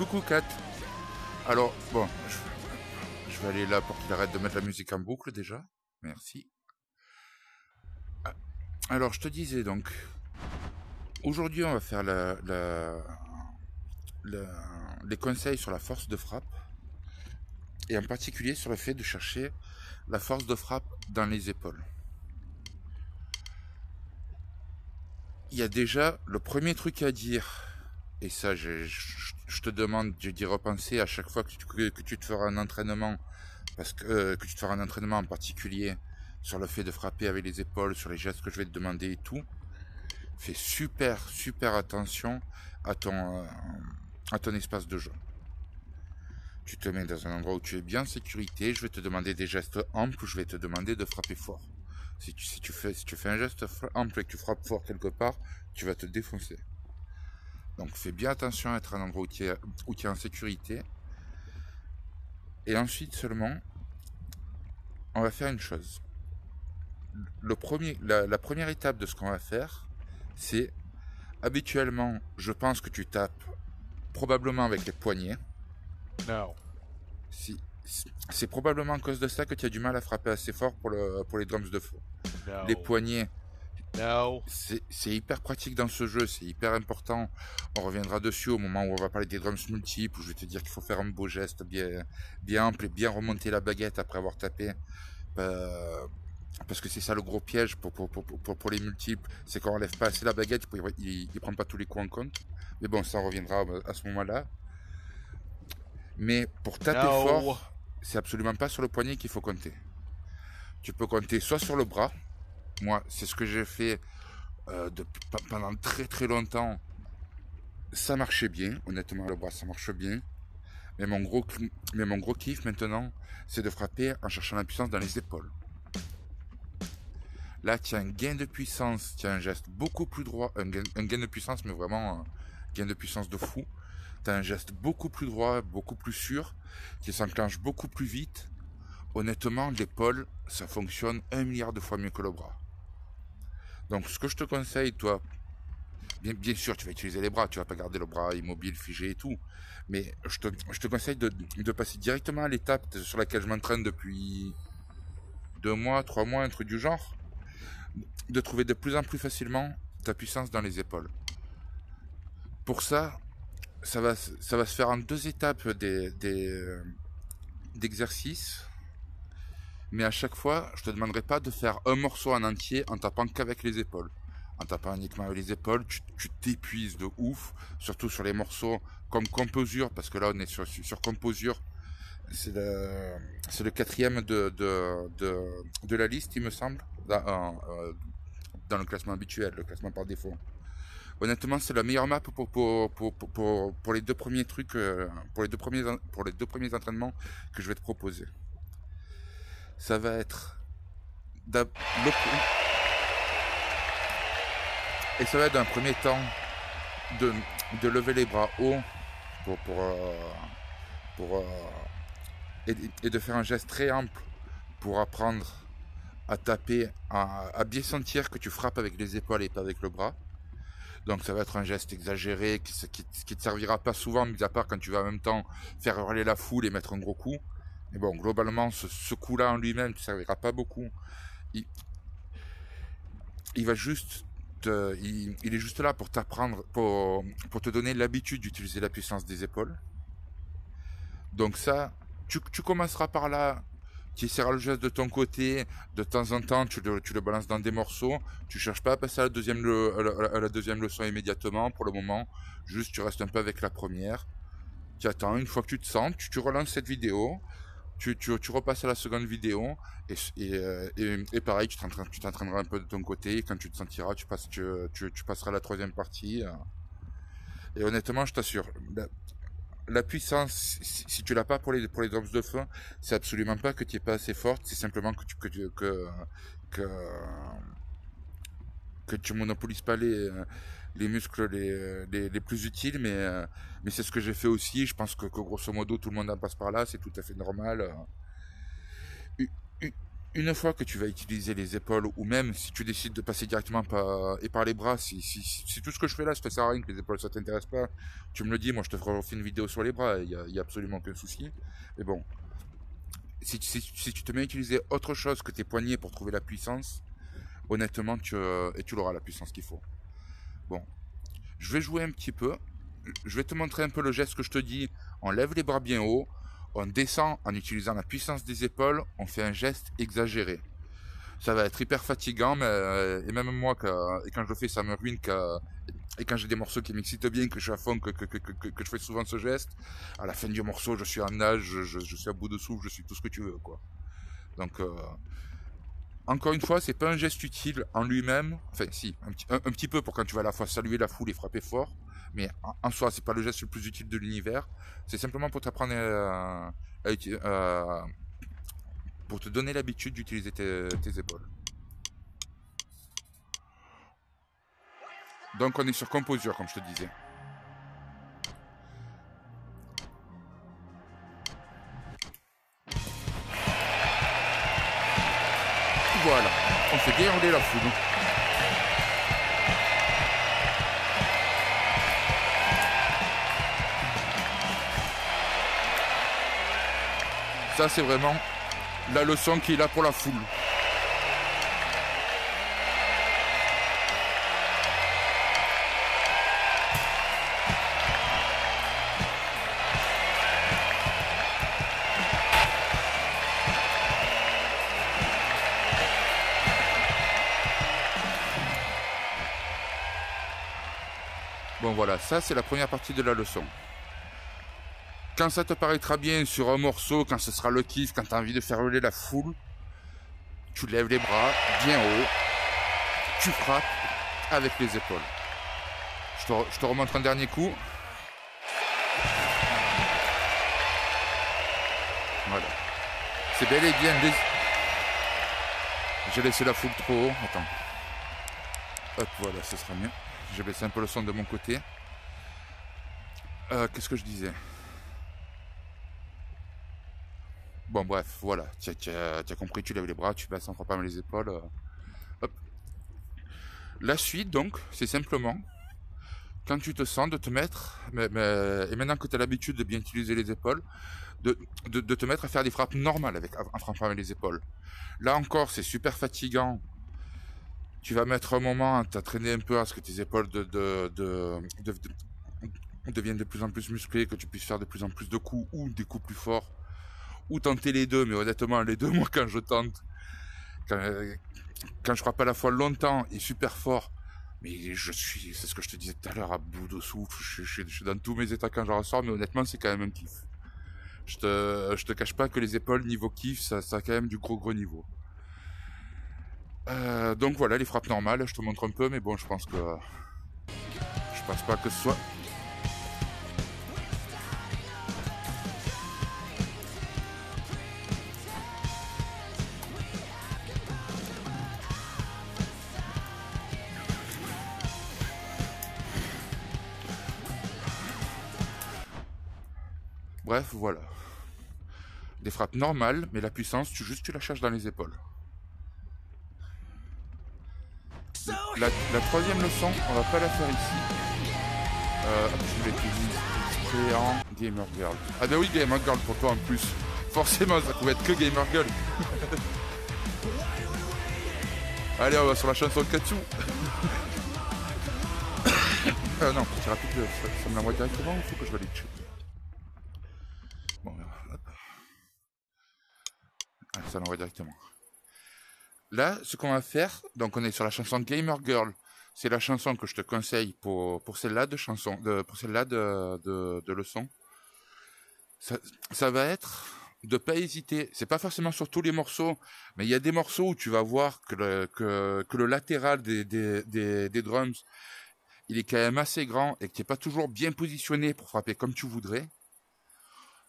Coucou Kat. Alors, bon, je vais aller là pour qu'il arrête de mettre la musique en boucle déjà. Merci. Alors, je te disais donc, aujourd'hui on va faire les conseils sur la force de frappe, et en particulier sur le fait de chercher la force de frappe dans les épaules. Il y a déjà le premier truc à dire, et ça je te demande d'y repenser à chaque fois que tu te feras un entraînement, parce que tu te feras un entraînement en particulier sur le fait de frapper avec les épaules, sur les gestes que je vais te demander et tout. Fais super attention à ton espace de jeu. Tu te mets dans un endroit où tu es bien en sécurité. Je vais te demander des gestes amples. Je vais te demander de frapper fort. Si tu fais un geste ample et que tu frappes fort quelque part, tu vas te défoncer. Donc fais bien attention à être à un endroit où tu es en sécurité. Et ensuite seulement, on va faire une chose. La première étape de ce qu'on va faire, c'est habituellement, je pense que tu tapes probablement avec les poignets. No. C'est probablement à cause de ça que tu as du mal à frapper assez fort pour les drums de feu. No. Les poignets, No. c'est hyper pratique dans ce jeu, c'est hyper important. On reviendra dessus au moment où on va parler des drums multiples, où je vais te dire qu'il faut faire un beau geste bien ample et bien remonter la baguette après avoir tapé. Parce que c'est ça le gros piège pour les multiples, c'est qu'on enlève pas assez la baguette, il prend pas tous les coups en compte. Mais bon, ça reviendra à ce moment-là. Mais pour taper fort, c'est absolument pas sur le poignet qu'il faut compter. Tu peux compter soit sur le bras. Moi, c'est ce que j'ai fait pendant très longtemps. Ça marchait bien, honnêtement, le bras, ça marche bien. Mais mon gros kiff maintenant, c'est de frapper en cherchant la puissance dans les épaules. Là, tu as un gain de puissance, tu as un geste beaucoup plus droit, un gain de puissance, mais vraiment un gain de puissance de fou. Tu as un geste beaucoup plus droit, beaucoup plus sûr, qui s'enclenche beaucoup plus vite. Honnêtement, l'épaule, ça fonctionne 1 milliard de fois mieux que le bras. Donc, ce que je te conseille, toi, bien sûr, tu vas utiliser les bras, tu vas pas garder le bras immobile, figé et tout. Mais je te conseille de passer directement à l'étape sur laquelle je m'entraîne depuis 2 mois, 3 mois, un truc du genre. De trouver de plus en plus facilement ta puissance dans les épaules. Pour ça, ça va se faire en 2 étapes d'exercices. Mais à chaque fois, je te demanderai pas de faire un morceau en entier en tapant qu'avec les épaules. En tapant uniquement avec les épaules, tu t'épuises de ouf, surtout sur les morceaux comme composure, parce que là on est sur composure. C'est le 4e de la liste, il me semble, dans le classement habituel, le classement par défaut. Honnêtement, c'est la meilleure map pour les 2 premiers trucs, pour les deux premiers entraînements que je vais te proposer. Ça va être et ça va être dans un premier temps de lever les bras haut et de faire un geste très ample pour apprendre à taper, à bien sentir que tu frappes avec les épaules et pas avec le bras. Donc ça va être un geste exagéré qui te servira pas souvent, mis à part quand tu vas en même temps faire hurler la foule et mettre un gros coup. Mais bon, globalement, ce coup-là en lui-même ne te servira pas beaucoup. Il va juste il est juste là pour t'apprendre, pour te donner l'habitude d'utiliser la puissance des épaules. Donc ça, tu commenceras par là, tu essaieras le geste de ton côté, de temps en temps tu le balances dans des morceaux, tu cherches pas à passer à la deuxième leçon immédiatement pour le moment, juste tu restes un peu avec la première, tu attends, une fois que tu te sens, tu relances cette vidéo, tu repasses à la seconde vidéo, et pareil, tu t'entraîneras un peu de ton côté, et quand tu te sentiras, tu passeras à la 3e partie, et honnêtement, je t'assure, la puissance, si tu l'as pas pour les drums de feu, c'est absolument pas que tu es pas assez forte, c'est simplement que tu monopolises pas les muscles les plus utiles, mais c'est ce que j'ai fait aussi. Je pense que grosso modo tout le monde en passe par là, c'est tout à fait normal. une fois que tu vas utiliser les épaules, ou même si tu décides de passer directement par les bras, si tout ce que je fais là, ça sert à rien, que les épaules ça t'intéresse pas, tu me le dis, moi je te ferai une vidéo sur les bras, y a absolument aucun souci. Mais bon, si tu te mets à utiliser autre chose que tes poignets pour trouver la puissance, honnêtement, tu l'auras la puissance qu'il faut. Bon, je vais jouer un petit peu, je vais te montrer un peu le geste que je te dis. On lève les bras bien haut, on descend en utilisant la puissance des épaules, on fait un geste exagéré. Ça va être hyper fatigant, mais et même moi, et quand je le fais, ça me ruine. Et quand j'ai des morceaux qui m'excitent bien, que je suis à fond, que je fais souvent ce geste, à la fin du morceau, je suis en nage, je suis à bout de souffle, je suis tout ce que tu veux, quoi. Donc, encore une fois, c'est pas un geste utile en lui-même. Enfin, si, un petit peu pour quand tu vas à la fois saluer la foule et frapper fort. Mais en soi, c'est pas le geste le plus utile de l'univers. C'est simplement pour t'apprendre pour te donner l'habitude d'utiliser tes épaules. Donc on est sur composure, comme je te disais. Voilà, on fait dérouler la foule. Ça, c'est vraiment la leçon qui est là pour la foule. Bon voilà, ça c'est la première partie de la leçon. Quand ça te paraîtra bien sur un morceau, quand ce sera le kiff, quand tu as envie de faire hurler la foule, tu lèves les bras bien haut, tu frappes avec les épaules. Je te remontre un dernier coup. Voilà. C'est bel et bien... J'ai laissé la foule trop haut. Attends. Hop, voilà, ce sera mieux. J'ai baissé un peu le son de mon côté. Qu'est-ce que je disais? Bon, bref, voilà. Tu as compris, tu lèves les bras, tu baisses en frappant les épaules. Hop. La suite, donc, c'est simplement, quand tu te sens, de te mettre, et maintenant que tu as l'habitude de bien utiliser les épaules, de te mettre à faire des frappes normales en frappant avec les épaules. Là encore, c'est super fatigant. Tu vas mettre un moment à t'entraîner un peu à ce que tes épaules deviennent de plus en plus musclées, que tu puisses faire de plus en plus de coups ou des coups plus forts, ou tenter les deux. Mais honnêtement, les deux, moi, quand je tente, quand je frappe à la fois longtemps et super fort, mais c'est ce que je te disais tout à l'heure, à bout de souffle, je suis dans tous mes états quand je ressors, mais honnêtement, c'est quand même un kiff. Je te cache pas que les épaules, niveau kiff, ça a quand même du gros niveau. Donc voilà, les frappes normales, je te montre un peu, mais bon, je pense pas que ce soit... Bref, voilà. Des frappes normales, mais la puissance, tu la cherches dans les épaules. La troisième leçon, on va pas la faire ici. Je voulais te dire en Gamer Girl. Ah bah oui, Gamer Girl pour toi en plus. Forcément, ça pouvait être que Gamer Girl. Allez, on va sur la chanson de Katsu. Non, petit rapide, ça me l'envoie directement ou faut que je valide? Bon, hop. Ah, ça l'envoie directement. Là, ce qu'on va faire, donc on est sur la chanson Gamer Girl. C'est la chanson que je te conseille pour celle-là de chanson, pour celle-là de leçon. Ça va être de pas hésiter. C'est pas forcément sur tous les morceaux, mais il y a des morceaux où tu vas voir que le latéral des drums, il est quand même assez grand et que tu n'es pas toujours bien positionné pour frapper comme tu voudrais.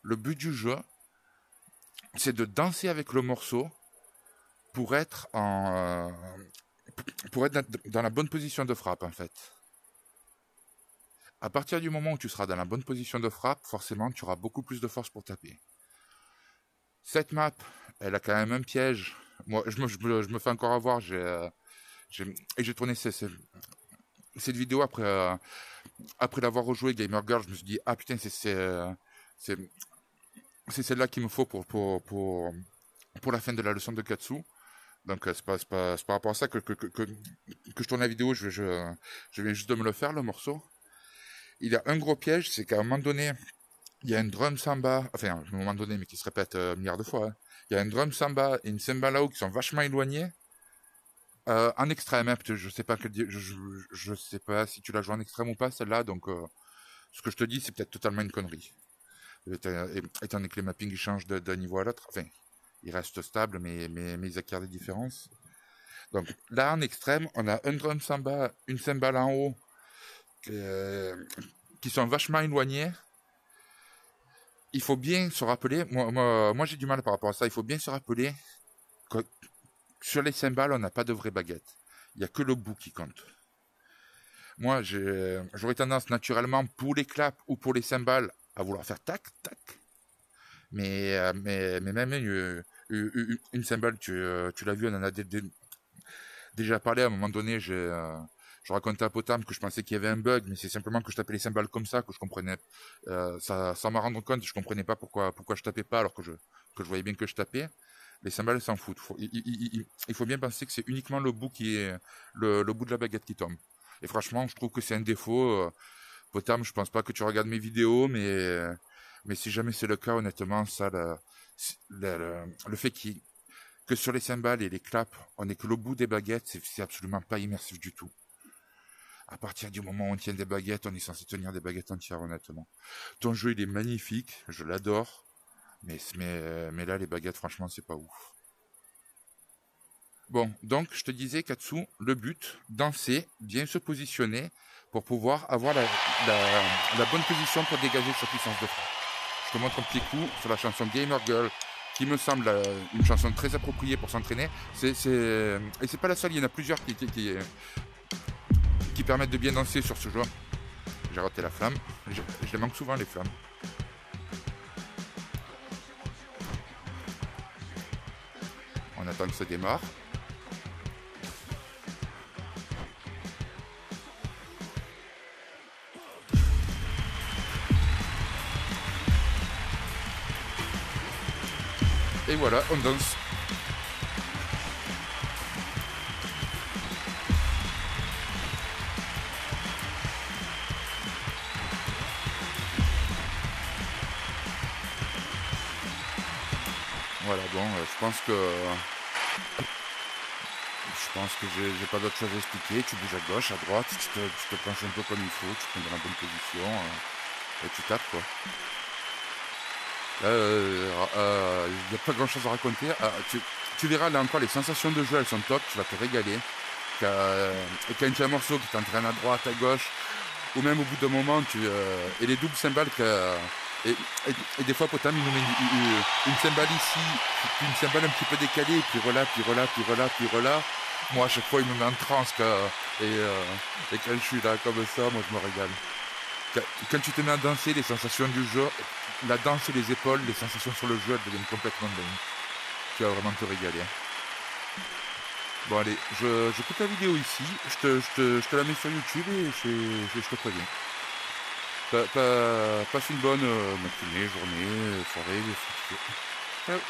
Le but du jeu, c'est de danser avec le morceau pour être dans la bonne position de frappe, en fait. À partir du moment où tu seras dans la bonne position de frappe, forcément, tu auras beaucoup plus de force pour taper. Cette map, elle a quand même un piège Moi, je me fais encore avoir. Et j'ai tourné cette vidéo après l'avoir rejoué Gamer Girl. Je me suis dit, ah putain, c'est celle-là qu'il me faut pour la fin de la leçon de Katsu. Donc c'est par rapport à ça que je tourne la vidéo. Je viens juste de me le faire, le morceau. Il y a un gros piège, c'est qu'à un moment donné, il y a un drum samba, enfin à un moment donné, mais qui se répète un milliard de fois. Hein. Il y a un drum samba et une cembalao qui sont vachement éloignés. En extrême, hein, je sais pas je sais pas si tu l'as joué en extrême ou pas celle-là, donc ce que je te dis c'est peut-être totalement une connerie. Étant donné que les mappings ils changent d'un niveau à l'autre, enfin ils restent stables mais ils acquièrent des différences. Donc là en extrême, on a un drum samba, une cymbale en haut qui sont vachement éloignés. Il faut bien se rappeler, moi j'ai du mal par rapport à ça, il faut bien se rappeler que sur les cymbales, on n'a pas de vraie baguette. Il n'y a que le bout qui compte. Moi, j'aurais tendance naturellement pour les claps ou pour les cymbales à vouloir faire tac, tac. Mais même une cymbale, tu l'as vu, on en a déjà parlé à un moment donné. Je racontais à Potam que je pensais qu'il y avait un bug, mais c'est simplement que je tapais les cymbales comme ça, que je comprenais. Sans m'en rendre compte, je comprenais pas pourquoi je tapais pas alors que je voyais bien que je tapais. Les cymbales s'en foutent. Il faut bien penser que c'est uniquement le bout qui est le bout de la baguette qui tombe. Et franchement, je trouve que c'est un défaut. Potam, je pense pas que tu regardes mes vidéos, mais si jamais c'est le cas, honnêtement, ça, le fait que sur les cymbales et les claps, on n'est que le bout des baguettes, c'est absolument pas immersif du tout. À partir du moment où on tient des baguettes, on est censé tenir des baguettes entières, honnêtement. Ton jeu, il est magnifique, je l'adore. Mais là, les baguettes, franchement, c'est pas ouf. Bon, donc, je te disais, Katsu, le but, danser, bien se positionner, pour pouvoir avoir la bonne position pour dégager sa puissance de frappe. Je te montre un petit coup sur la chanson Gamer Girl, qui me semble une chanson très appropriée pour s'entraîner. Et c'est pas la seule, il y en a plusieurs qui permettent de bien danser sur ce jeu. J'ai raté la flamme, je les manque souvent, les flammes. On attend que ça démarre. Et voilà, on danse. Voilà, bon, je pense que j'ai pas d'autre chose à expliquer. Tu bouges à gauche, à droite, tu te penches un peu comme il faut, tu te mets dans la bonne position et tu tapes quoi. Il n'y a pas grand chose à raconter. Tu verras là encore, les sensations de jeu elles sont top, tu vas te régaler. Quand tu as un morceau qui t'entraîne à droite, à gauche, ou même au bout d'un moment, et les doubles cymbales et des fois Potam il nous met une cymbale ici, puis une cymbale un petit peu décalée, puis relâ, puis relâ, puis relâ, puis relâ. Moi à chaque fois il me met en transe et quand je suis là comme ça, moi je me régale. Quand tu te mets à danser, les sensations du jeu, la danse et les épaules, les sensations sur le jeu, elles deviennent complètement dingues. Tu vas vraiment te régaler. Bon allez, je coupe la vidéo ici, je te la mets sur YouTube et je te préviens. Passe une bonne matinée, journée, soirée, ce que tu veux. Ciao.